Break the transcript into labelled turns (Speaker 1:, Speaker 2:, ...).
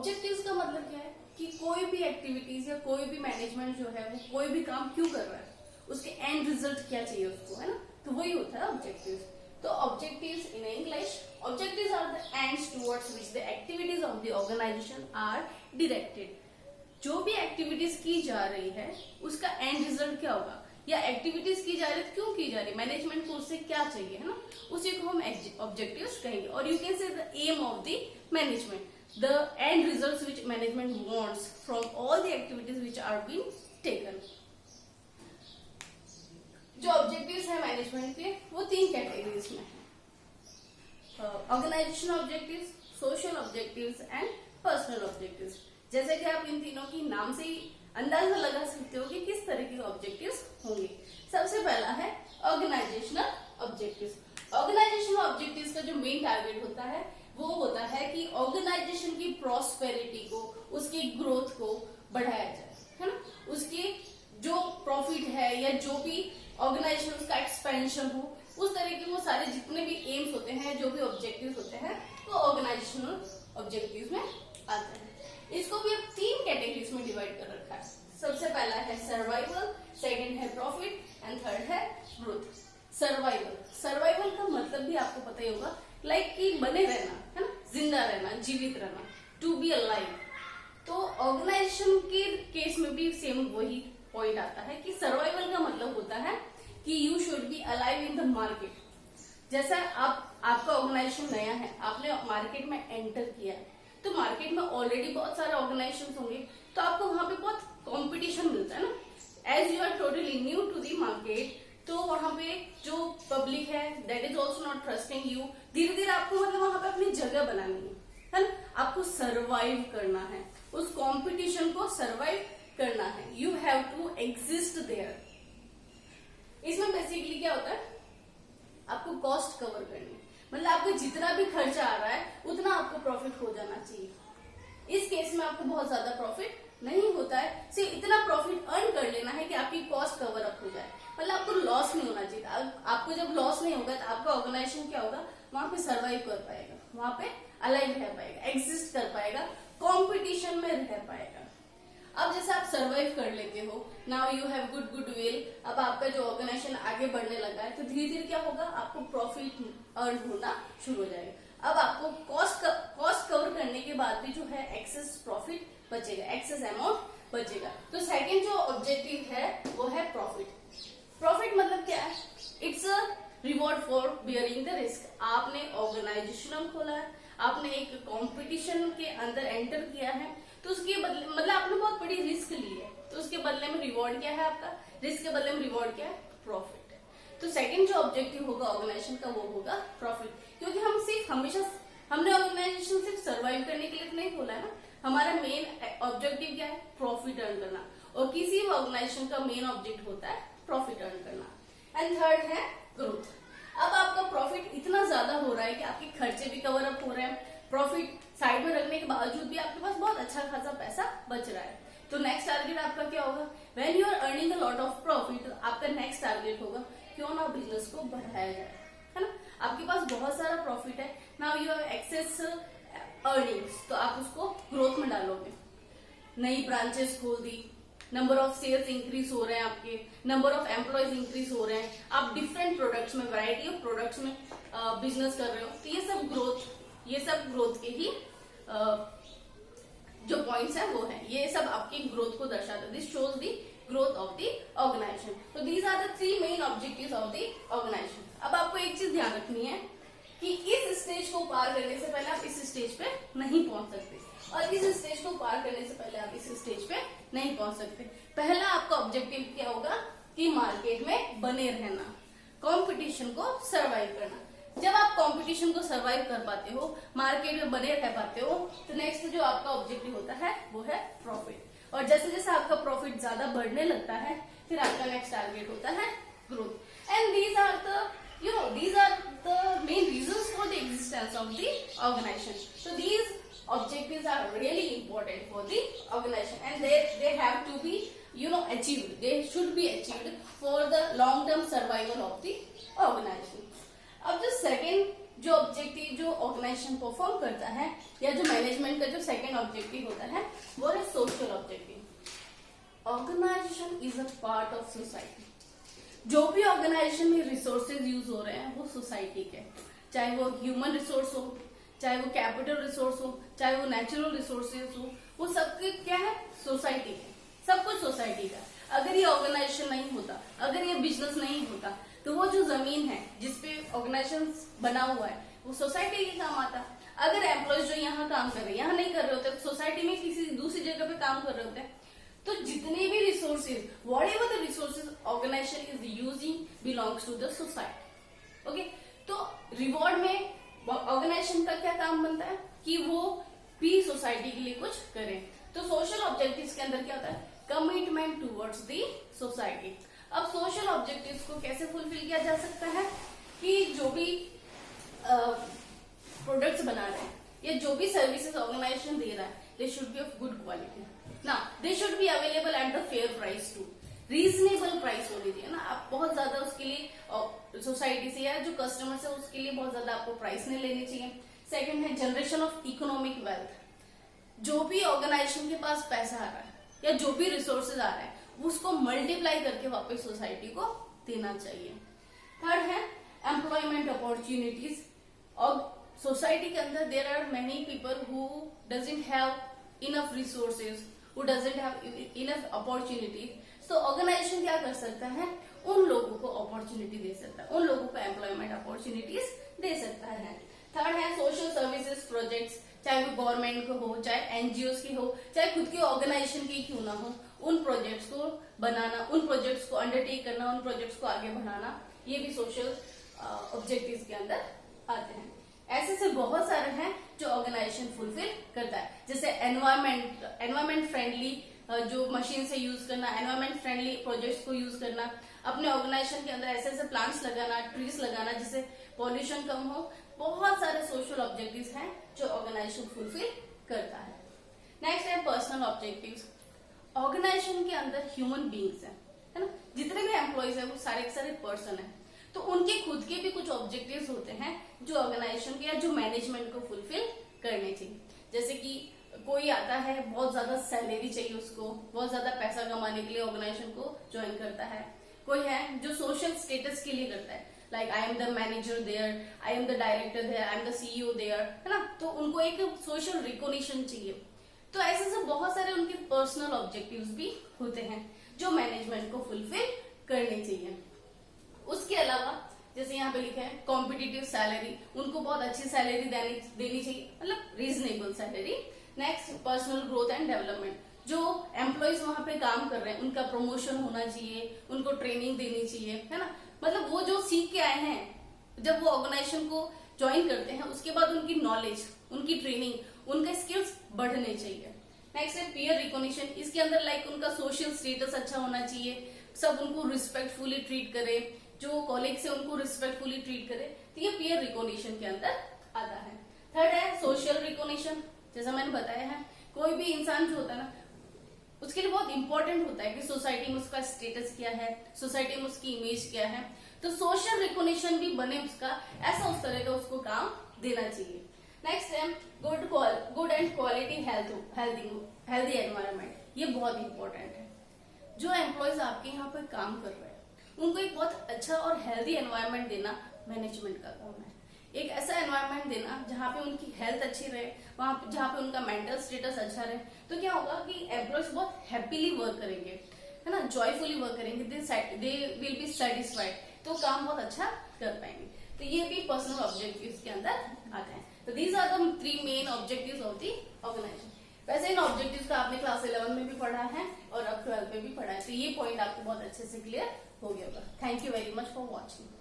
Speaker 1: Objectives का मतलब क्या है कि कोई भी एक्टिविटीज या कोई भी मैनेजमेंट जो है वो कोई भी काम क्यों कर रहा है, उसके एंड रिजल्ट क्या चाहिए उसको, है ना। तो वही होता है ऑब्जेक्टिव्स। तो objectives in English, objectives are the ends towards which the activities of the organization are directed. जो भी एक्टिविटीज की जा रही है उसका एंड रिजल्ट क्या होगा, या एक्टिविटीज की जा रही है क्यों की जा रही है, मैनेजमेंट को उससे क्या चाहिए, है ना, उसी को हम ऑब्जेक्टिव्स कहेंगे। और you can say the aim of the management, the end results which management wants from all the activities which are being taken। जो ऑब्जेक्टिव्स है मैनेजमेंट के वो 3 कैटेगरीज में है, organization objectives, social objectives and personal objectives. जैसे कि आप इन तीनों की नाम से ही अंदाजा लगा सकते हो कि किस तरह के ऑब्जेक्टिव्स होंगे। सबसे पहला है ऑर्गेनाइजेशनल ऑब्जेक्टिव्स। ऑर्गेनाइजेशनल ऑब्जेक्टिव्स का जो मेन टारगेट होता है वो होता है कि ऑर्गेनाइजेशन की प्रॉस्पेरिटी को, उसकी ग्रोथ को बढ़ाया जाए, है ना। उसकी जो प्रॉफिट है या जो भी ऑर्गेनाइजेशन उसका एक्सपेंशन हो, उस तरह के वो सारे जितने भी एम्स होते हैं, जो भी ऑब्जेक्टिव्स होते हैं, वो ऑर्गेनाइजेशनल ऑब्जेक्टिव्स में आते हैं। इसको भी अब 3 कैटेगरीज में डिवाइड कर रखा है। सबसे पहला है सर्वाइवल, सेकेंड है प्रॉफिट एंड थर्ड है ग्रोथ। सर्वाइवल, सर्वाइवल का मतलब भी आपको पता ही होगा, लाइक कि बने रहना, है ना, जिंदा रहना, जीवित रहना, टू बी अलाइव। तो ऑर्गेनाइजेशन के केस में भी सेम वही पॉइंट आता है कि सर्वाइवल का मतलब होता है कि you should be alive in the market. जैसा आपका ऑर्गेनाइजेशन नया है, आपने मार्केट में एंटर किया, तो मार्केट में ऑलरेडी बहुत सारे ऑर्गेनाइजेशन होंगे, तो आपको वहां पे बहुत कॉम्पिटिशन मिलता है ना। As you are totally new to the market, तो वहां पे जो पब्लिक है that is also not trusting you. धीरे धीरे आपको मतलब वहां पे अपनी जगह बनानी है ना, आपको सर्वाइव करना है, उस कंपटीशन को सर्वाइव करना है। You have to exist there. इसमें बेसिकली क्या होता है, आपको कॉस्ट कवर करनी है, मतलब आपको जितना भी खर्चा आ रहा है उतना आपको प्रॉफिट हो जाना चाहिए। इस केस में आपको बहुत ज्यादा प्रॉफिट नहीं होता है, सिर्फ इतना प्रॉफिट अर्न कर लेना है कि आपकी कॉस्ट कवर अप हो जाए, मतलब आपको लॉस नहीं होना चाहिए। आपको जब लॉस नहीं होगा तो आपका ऑर्गेनाइजेशन क्या होगा, वहां पे सर्वाइव कर पाएगा, वहां पे अलाइव रह पाएगा, एग्जिस्ट कर पाएगा, कॉम्पिटिशन में रह पाएगा। अब जैसे आप सर्वाइव कर लेते हो, now you have good will, अब आपका जो ऑर्गेनाइजेशन आगे बढ़ने लगा है, तो धीरे धीरे क्या होगा, आपको प्रॉफिट अर्न होना शुरू हो जाएगा। अब आपको कॉस्ट कवर करने के बाद भी जो है एक्सेस प्रॉफिट बचेगा, एक्सेस अमाउंट बचेगा। तो सेकेंड जो ऑब्जेक्टिव है वो है प्रॉफिट। प्रॉफिट मतलब क्या है, it's a reward for bearing the risk. आपने ऑर्गेनाइजेशन खोला है, आपने एक कंपटीशन के अंदर एंटर किया है, तो उसके बदले मतलब आपने बहुत बड़ी रिस्क ली है, तो उसके बदले में रिवॉर्ड क्या है आपका, रिस्क के बदले में रिवॉर्ड क्या है, प्रॉफिट। तो सेकंड जो ऑब्जेक्टिव होगा ऑर्गेनाइजेशन का वो होगा प्रॉफिट, क्योंकि हम सिर्फ हमेशा हमने ऑर्गेनाइजेशन सिर्फ सर्वाइव करने के लिए नहीं खोला है ना, हमारा मेन ऑब्जेक्टिव क्या है, प्रॉफिट अर्न करना, और किसी भी ऑर्गेनाइजेशन का मेन ऑब्जेक्ट होता है प्रॉफिट अर्न करना। एंड थर्ड है ग्रोथ। अब आपका प्रॉफिट इतना ज्यादा हो रहा है कि आपके खर्चे भी कवर अप हो रहे हैं, प्रॉफिट साइड में रखने के बावजूद भी आपके पास बहुत अच्छा खासा पैसा बच रहा है, तो नेक्स्ट टारगेट आपका क्या होगा, when you are earning a lot of profit, तो आपका नेक्स्ट टारगेट होगा क्यों ना बिजनेस को बढ़ाया जाए, है ना। आपके पास बहुत सारा प्रॉफिट है, now you have excess earnings, तो आप उसको ग्रोथ में डालोगे, नई ब्रांचेस खोल दी, नंबर ऑफ सेल्स इंक्रीज हो रहे हैं, आपके नंबर ऑफ एम्प्लॉयज इंक्रीज हो रहे हैं, आप डिफरेंट प्रोडक्ट्स में, वैरायटी ऑफ प्रोडक्ट्स में बिजनेस कर रहे हो, तो ये सब ग्रोथ के ही जो पॉइंट्स है वो है, ये सब आपकी ग्रोथ को दर्शाता है। This shows the growth of the organisation. तो these are the 3 main objectives of the organisation. अब आपको एक चीज ध्यान रखनी है कि इस स्टेज को पार करने से पहले आप इस स्टेज पे नहीं पहुंच सकते, और इस स्टेज को पार करने से पहले आप इस स्टेज पे नहीं पहुंच सकते। पहला आपका ऑब्जेक्टिव क्या होगा कि मार्केट में बने रहना, कंपटीशन को सर्वाइव करना। जब आप कंपटीशन को सर्वाइव कर पाते हो, मार्केट में बने रह पाते हो, तो नेक्स्ट जो आपका ऑब्जेक्टिव होता है वो है प्रॉफिट। और जैसे जैसे आपका प्रॉफिट ज्यादा बढ़ने लगता है, फिर आपका नेक्स्ट टारगेट होता है growth. And these are the main reasons for the existence of the organization. So these objectives are really important for the organization, and they have to be achieved. They should be achieved for the long term survival of the organization. अब जो second जो objective जो organisation perform करता है या जो management का जो सेकेंड ऑब्जेक्टिव होता है वो है social objective. Organization is a part of society. जो भी ऑर्गेनाइजेशन में रिसोर्सेज यूज हो रहे हैं वो सोसाइटी के, चाहे वो ह्यूमन रिसोर्स हो, चाहे वो कैपिटल रिसोर्स हो, चाहे वो नेचुरल रिसोर्सेज हो, वो सबके क्या है, सोसाइटी है, सब कुछ सोसाइटी का। अगर ये ऑर्गेनाइजेशन नहीं होता, अगर ये बिजनेस नहीं होता, तो वो जो जमीन है जिसपे ऑर्गेनाइजेशन बना हुआ है वो सोसाइटी के काम आता। अगर एम्प्लॉयज जो यहाँ काम कर रहे हैं यहाँ नहीं कर रहे होते, सोसाइटी में किसी दूसरी जगह पे काम कर रहे होते हैं, तो जितने भी resources, whatever the resources organization is using belongs to the society. Okay, तो रिवॉर्ड में ऑर्गेनाइजेशन का क्या काम बनता है कि वो भी सोसाइटी के लिए कुछ करें। तो सोशल ऑब्जेक्टिव्स के अंदर क्या होता है, कमिटमेंट टूवर्ड्स दी सोसाइटी। अब सोशल ऑब्जेक्टिव्स को कैसे फुलफिल किया जा सकता है कि जो भी प्रोडक्ट्स बना रहे हैं या जो भी सर्विसेज ऑर्गेनाइजेशन दे रहा है, they should be of good quality ना, they should be available at the fair price to, reasonable price होनी चाहिए ना। आप बहुत ज्यादा उसके लिए सोसाइटी से या जो कस्टमर्स है उसके लिए बहुत ज्यादा आपको प्राइस नहीं लेनी चाहिए। सेकंड है जनरेशन ऑफ इकोनॉमिक वेल्थ। जो भी ऑर्गेनाइजेशन के पास पैसा आ रहा है या जो भी रिसोर्सेज आ रहा है उसको मल्टीप्लाई करके वापस सोसाइटी को देना चाहिए। थर्ड है एम्प्लॉयमेंट अपॉर्चुनिटीज। और सोसाइटी के अंदर there are many people who doesn't have enough resources, who doesn't have enough opportunities. तो ऑर्गेनाइजेशन क्या कर सकता है, उन लोगों को अपॉर्चुनिटी दे सकता है, उन लोगों को एम्प्लॉयमेंट अपॉर्चुनिटीज दे सकता है। थर्ड है सोशल सर्विसेज प्रोजेक्ट्स, चाहे वो गवर्नमेंट को हो, चाहे एनजीओ की हो, चाहे खुद की ऑर्गेनाइजेशन की क्यों ना हो, उन प्रोजेक्ट्स को बनाना, उन प्रोजेक्ट्स को अंडरटेक करना, उन प्रोजेक्ट्स को आगे बढ़ाना, ये भी सोशल ऑब्जेक्टिव्स के अंदर आते हैं। ऐसे से बहुत सारे हैं जो ऑर्गेनाइजेशन फुलफिल करता है, जैसे एनवायरमेंट फ्रेंडली जो मशीन से यूज करना, एनवायरमेंट फ्रेंडली प्रोजेक्ट्स को यूज करना, अपने ऑर्गेनाइजेशन के अंदर ऐसे ऐसे प्लांट्स लगाना, ट्रीज लगाना जिससे पॉल्यूशन कम हो। बहुत सारे सोशल ऑब्जेक्टिव्स हैं जो ऑर्गेनाइजेशन फुलफिल करता है। नेक्स्ट है पर्सनल ऑब्जेक्टिव्स। ऑर्गेनाइजेशन के अंदर ह्यूमन बींग्स है ना, जितने भी एम्प्लॉयज है वो सारे के सारे पर्सन है, तो उनके खुद के भी कुछ ऑब्जेक्टिव्स होते हैं जो ऑर्गेनाइजेशन के या जो मैनेजमेंट को फुलफिल करने चाहिए। जैसे कि कोई आता है, बहुत ज्यादा सैलरी चाहिए उसको, बहुत ज्यादा पैसा कमाने के लिए ऑर्गेनाइजेशन को ज्वाइन करता है। कोई है जो सोशल स्टेटस के लिए करता है, like I am the manager there, I am the director there, I am the CEO there, है ना, तो उनको एक सोशल रिकॉग्निशन चाहिए। तो ऐसे से बहुत सारे उनके पर्सनल ऑब्जेक्टिव्स भी होते हैं जो मैनेजमेंट को फुलफिल करने चाहिए। उसके अलावा जैसे यहाँ पे लिखा है कॉम्पिटिटिव सैलरी, उनको बहुत अच्छी सैलरी देनी चाहिए, मतलब reasonable salary. Next personal growth and development, जो एम्प्लॉयज वहां पे काम कर रहे हैं उनका प्रमोशन होना चाहिए, उनको ट्रेनिंग देनी चाहिए, है ना, मतलब वो जो सीख के आए हैं जब वो ऑर्गेनाइजेशन को ज्वाइन करते हैं उसके बाद उनकी नॉलेज, उनकी ट्रेनिंग, उनके स्किल्स बढ़ने चाहिए। नेक्स्ट है पीयर रिकॉग्निशन, इसके अंदर लाइक उनका सोशल स्टेटस अच्छा होना चाहिए, सब उनको रिस्पेक्टफुली ट्रीट करे, जो कॉलीग्स है उनको रिस्पेक्टफुली ट्रीट करे, तो ये पीयर रिकॉग्निशन के अंदर आता है। थर्ड है सोशल रिकॉग्निशन, जैसा मैंने बताया है कोई भी इंसान जो होता है ना उसके लिए बहुत इंपॉर्टेंट होता है कि सोसाइटी में उसका स्टेटस क्या है, सोसाइटी में उसकी इमेज क्या है, तो सोशल रिकॉग्निशन भी बने उसका, ऐसा उस तरह का उसको काम देना चाहिए। नेक्स्ट है good and quality healthy environment, ये बहुत इंपॉर्टेंट है। जो एम्प्लॉयज आपके यहाँ पर काम कर रहे हैं उनको एक बहुत अच्छा और हेल्दी एनवायरनमेंट देना मैनेजमेंट का काम है। एक ऐसा एनवायरनमेंट देना जहाँ पे उनकी हेल्थ अच्छी रहे, वहां जहाँ पे उनका मेंटल स्टेटस अच्छा रहे, तो क्या होगा कि एम्प्लॉयज बहुत हैप्पीली वर्क करेंगे, है ना, जॉयफुली वर्क करेंगे, दे विल बी सेटिस्फाइड, तो काम बहुत अच्छा कर पाएंगे। तो ये भी पर्सनल ऑब्जेक्टिव्स के अंदर आते हैं। तो these are the 3 main objectives of the organization. वैसे इन ऑब्जेक्टिव्स का आपने क्लास 11 में भी पढ़ा है और अब 12 में भी पढ़ा है, तो ये पॉइंट आपको बहुत अच्छे से क्लियर हो गया होगा। Thank you very much for watching.